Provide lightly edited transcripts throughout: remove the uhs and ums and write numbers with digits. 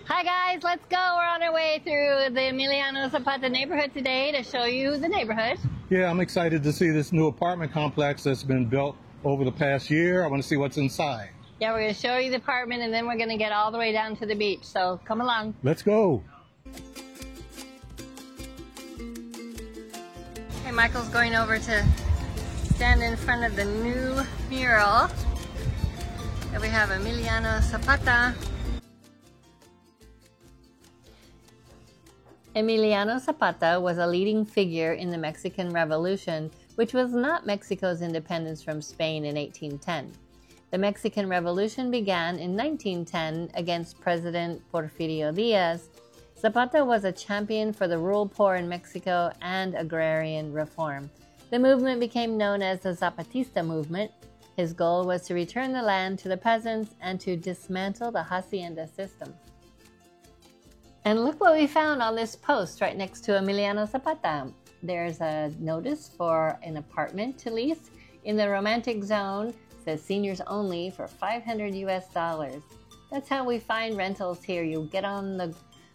Hi guys, let's go. We're on our way through the Emiliano Zapata neighborhood today to show you the neighborhood. Yeah, I'm excited to see this new apartment complex that's been built over the past year. I want to see what's inside. Yeah, we're going to show you the apartment and then we're going to get all the way down to the beach. So come along. Let's go. Hey, Michael's going over to stand in front of the new mural. Here we have Emiliano Zapata. Emiliano Zapata was a leading figure in the Mexican Revolution, which was not Mexico's independence from Spain in 1810. The Mexican Revolution began in 1910 against President Porfirio Diaz. Zapata was a champion for the rural poor in Mexico and agrarian reform. The movement became known as the Zapatista movement. His goal was to return the land to the peasants and to dismantle the hacienda system. And look what we found on this post right next to Emiliano Zapata. There's a notice for an apartment to lease in the romantic zone. It says seniors only for $500 US. That's how we find rentals here. You get on the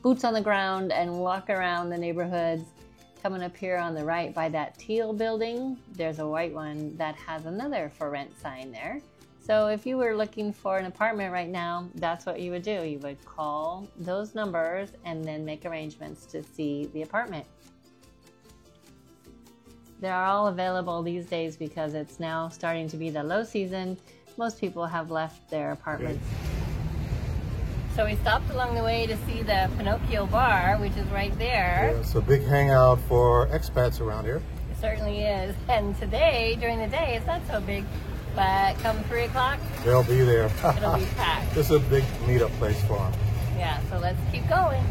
boots on the ground and walk around the neighborhoods. Coming up here on the right by that teal building, there's a white one that has another for rent sign there. So if you were looking for an apartment right now, that's what you would do. You would call those numbers and then make arrangements to see the apartment. They're all available these days because it's now starting to be the low season. Most people have left their apartments. So we stopped along the way to see the Pinocchio Bar, which is right there. Yeah, it's a big hangout for expats around here. It certainly is. And today, during the day, it's not so big. But come 3 o'clock, They'll be there. it'll be packed. This is a big meetup place for them. Yeah, so let's keep going.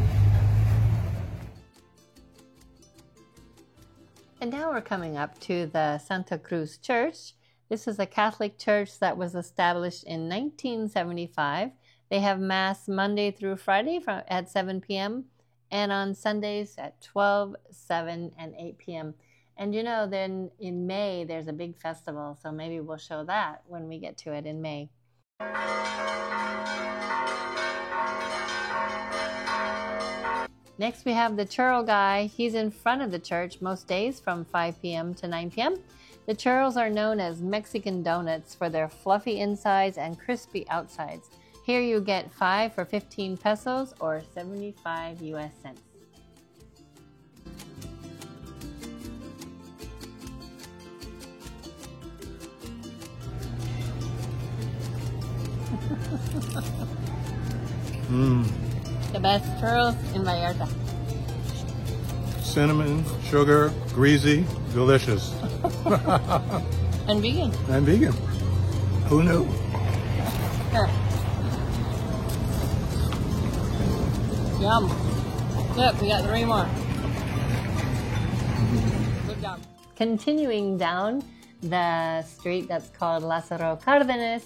And now we're coming up to the Santa Cruz Church. This is a Catholic church that was established in 1975. They have Mass Monday through Friday at 7 p.m. and on Sundays at 12, 7, and 8 p.m. And you know, then in May, there's a big festival, so maybe we'll show that when we get to it in May. Next, we have the churro guy. He's in front of the church most days from 5 p.m. to 9 p.m. The churros are known as Mexican donuts for their fluffy insides and crispy outsides. Here you get 5 for 15 pesos or 75 US cents. The best churros in Vallarta. Cinnamon, sugar, greasy, delicious. And vegan. And vegan. Who knew? Here. Yum. Look, we got 3 more. Good job. Continuing down the street that's called Lázaro Cárdenas,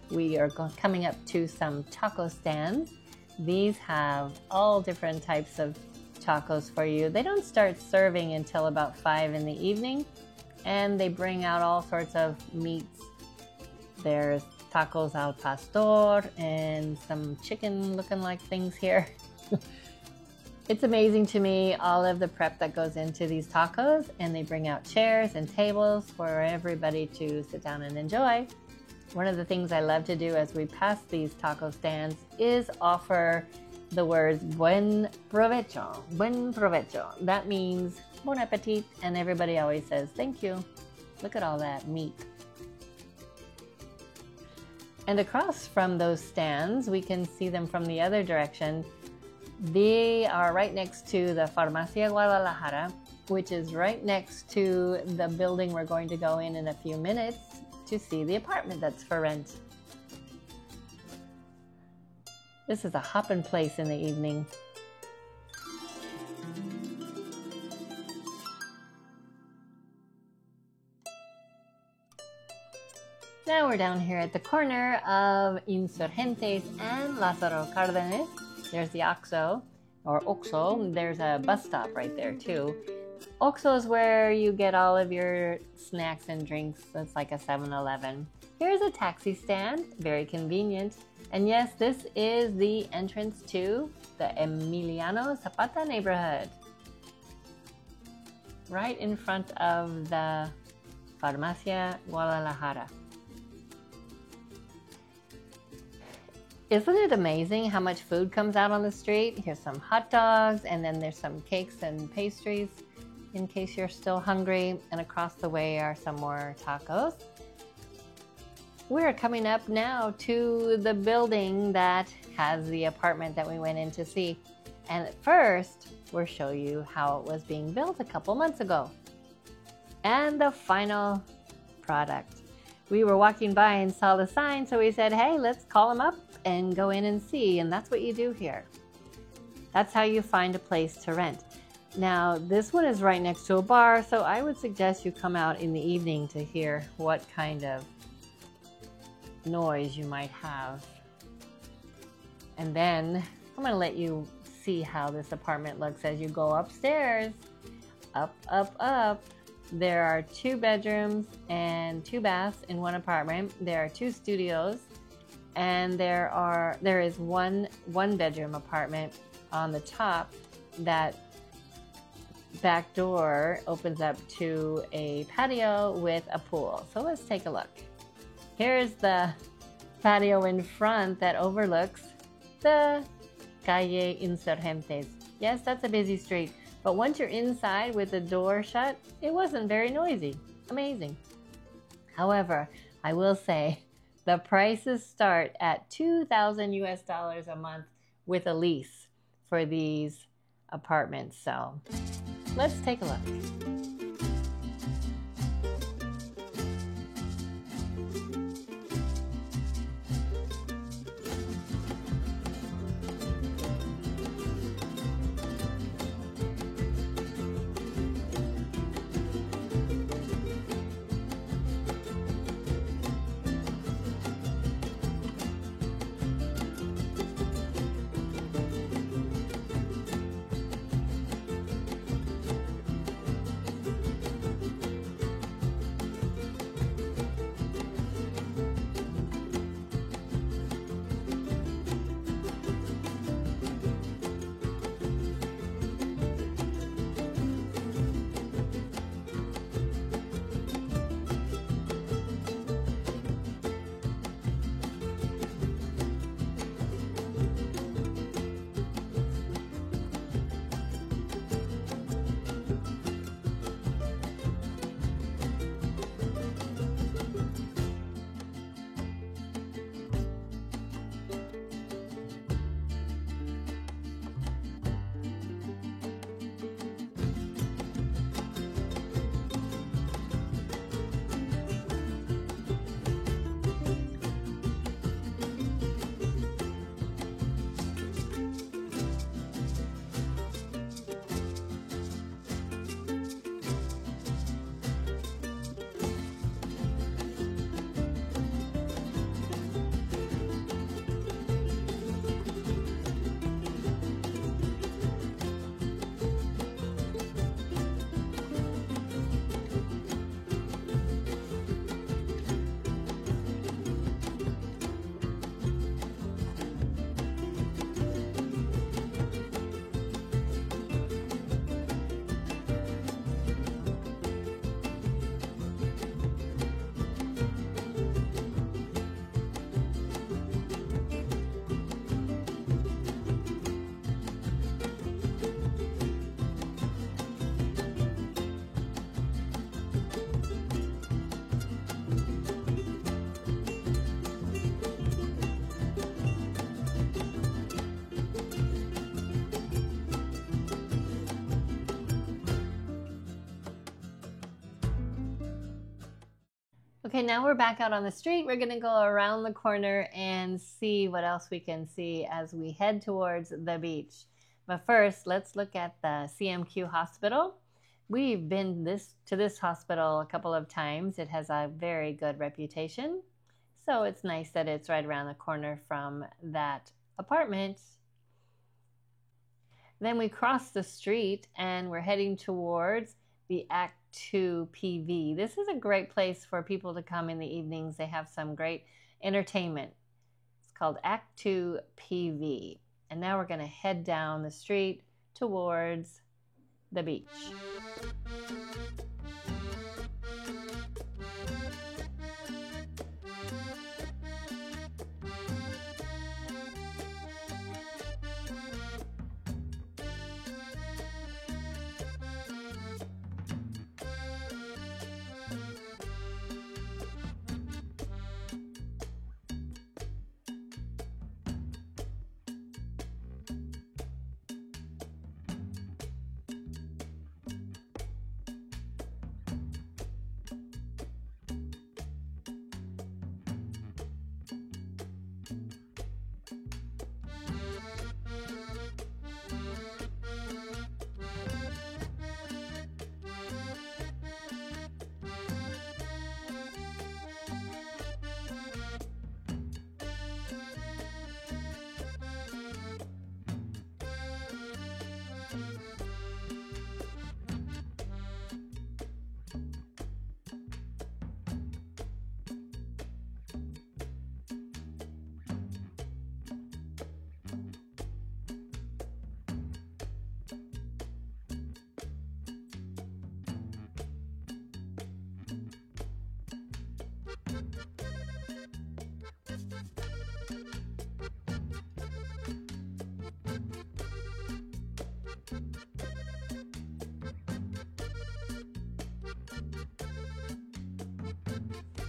we are coming up to some taco stands. These have all different types of tacos for you. They don't start serving until about 5 in the evening, and they bring out all sorts of meats. There's tacos al pastor and some chicken looking like things here. It's amazing to me all of the prep that goes into these tacos, and they bring out chairs and tables for everybody to sit down and enjoy. One of the things I love to do as we pass these taco stands is offer the words buen provecho, buen provecho. That means bon appetit, and everybody always says thank you. Look at all that meat. And across from those stands, we can see them from the other direction. They are right next to the Farmacia Guadalajara, which is right next to the building we're going to go in a few minutes to see the apartment that's for rent. This is a hoppin' place in the evening. Now we're down here at the corner of Insurgentes and Lázaro Cárdenas. There's the OXXO, or OXXO. There's a bus stop right there too. OXXO is where you get all of your snacks and drinks. It's like a 7-Eleven. Here's a taxi stand, very convenient. And yes, this is the entrance to the Emiliano Zapata neighborhood, right in front of the Farmacia Guadalajara. Isn't it amazing how much food comes out on the street? Here's some hot dogs, and then there's some cakes and pastries in case you're still hungry. And across the way are some more tacos. We're coming up now to the building that has the apartment that we went in to see. And first, we'll show you how it was being built a couple months ago. And the final product. We were walking by and saw the sign, so we said, hey, let's call them up and go in and see. And that's what you do here. That's how you find a place to rent. Now, this one is right next to a bar, so I would suggest you come out in the evening to hear what kind of noise you might have. And then I'm going to let you see how this apartment looks as you go upstairs. Up, up, up. There are 2 bedrooms and 2 baths in one apartment. There are 2 studios, and there is one bedroom apartment on the top. That back door opens up to a patio with a pool. So let's take a look. Here's the patio in front that overlooks the Calle Insurgentes. Yes, that's a busy street. But once you're inside with the door shut, it wasn't very noisy. Amazing. However, I will say the prices start at $2,000 a month with a lease for these apartments. So let's take a look. Okay, now we're back out on the street. We're gonna go around the corner and see what else we can see as we head towards the beach. But first, let's look at the CMQ Hospital. We've been to this hospital a couple of times. It has a very good reputation. So it's nice that it's right around the corner from that apartment. Then we cross the street and we're heading towards the Act 2 PV. This is a great place for people to come in the evenings. They have some great entertainment. It's called Act 2 PV. And now we're going to head down the street towards the beach.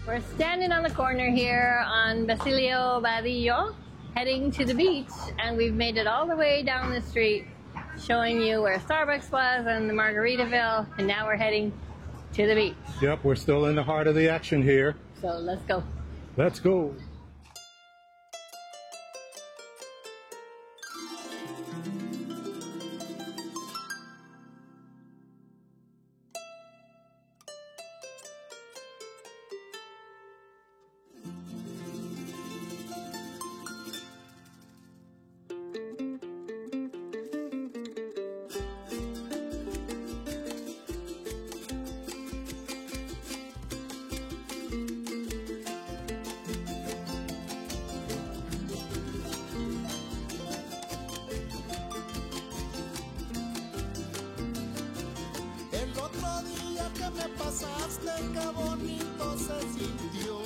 We're standing on the corner here on Basilio Badillo, heading to the beach, and we've made it all the way down the street, showing you where Starbucks was and the Margaritaville, and now we're heading to the beach. Yep, we're still in the heart of the action here. So let's go. Let's go. Qué bonito se sintió,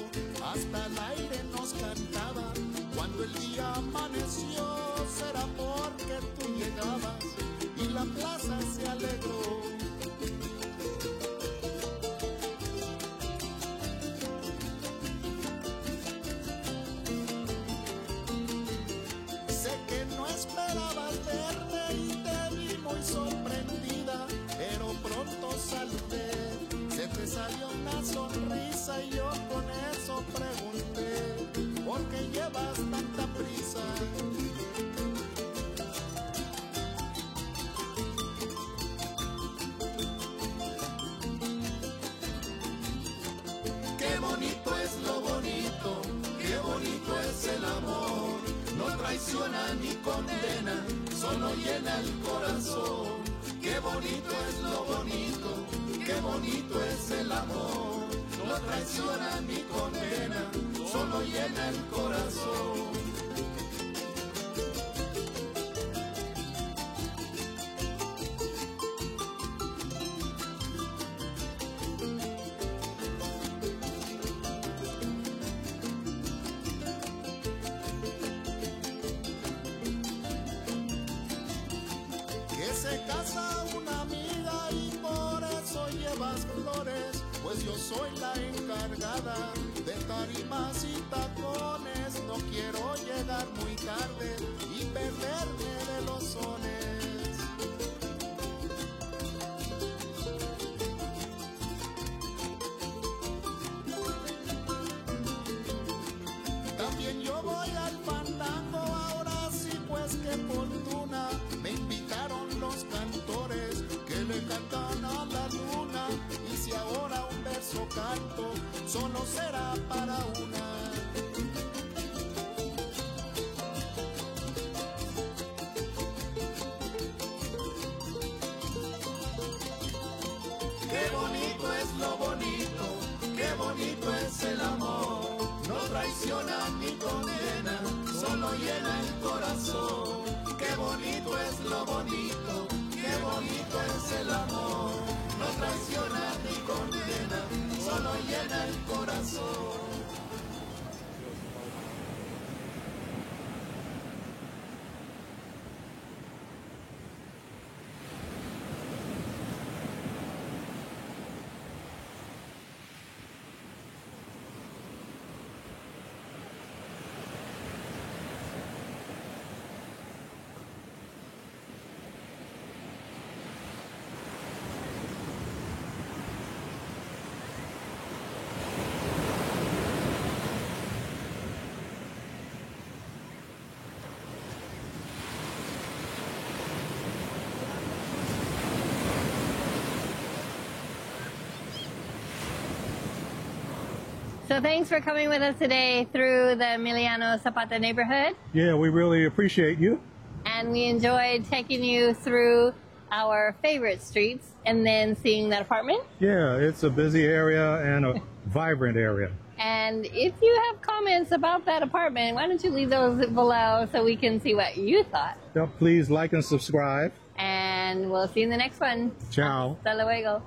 hasta el aire nos cantaba. Cuando el día amaneció, será porque tú llegabas y la plaza se alegró. Sé que no esperabas verme y te vi muy sorprendida, pero pronto saludé. Se te salió una sonrisa y yo con eso pregunté, ¿por qué llevas tanta prisa? Qué bonito es lo bonito, qué bonito es el amor. No traiciona ni condena, solo llena el corazón. Qué bonito es lo bonito, qué bonito es el amor. No traiciona ni condena, solo llena el corazón. Que se casa una amiga y por eso llevas flores, pues yo soy la encargada de tarimas y tacones. No quiero llegar muy tarde y perderme de los sones. También yo voy al fandango, ahora sí pues qué fortuna. Me invitaron los cantores que le cantan a la luna. Y si ahora un verso canto, solo será para una. Qué bonito es lo bonito, qué bonito es el amor. No traiciona ni condena, solo llena el corazón. Qué bonito es lo bonito, qué bonito es el amor. No traiciona ni condena, solo llena el corazón. So thanks for coming with us today through the Emiliano Zapata neighborhood. Yeah, we really appreciate you. And we enjoyed taking you through our favorite streets and then seeing that apartment. Yeah, it's a busy area and a vibrant area. And if you have comments about that apartment, why don't you leave those below so we can see what you thought. Please like and subscribe. And we'll see you in the next one. Ciao. Hasta luego.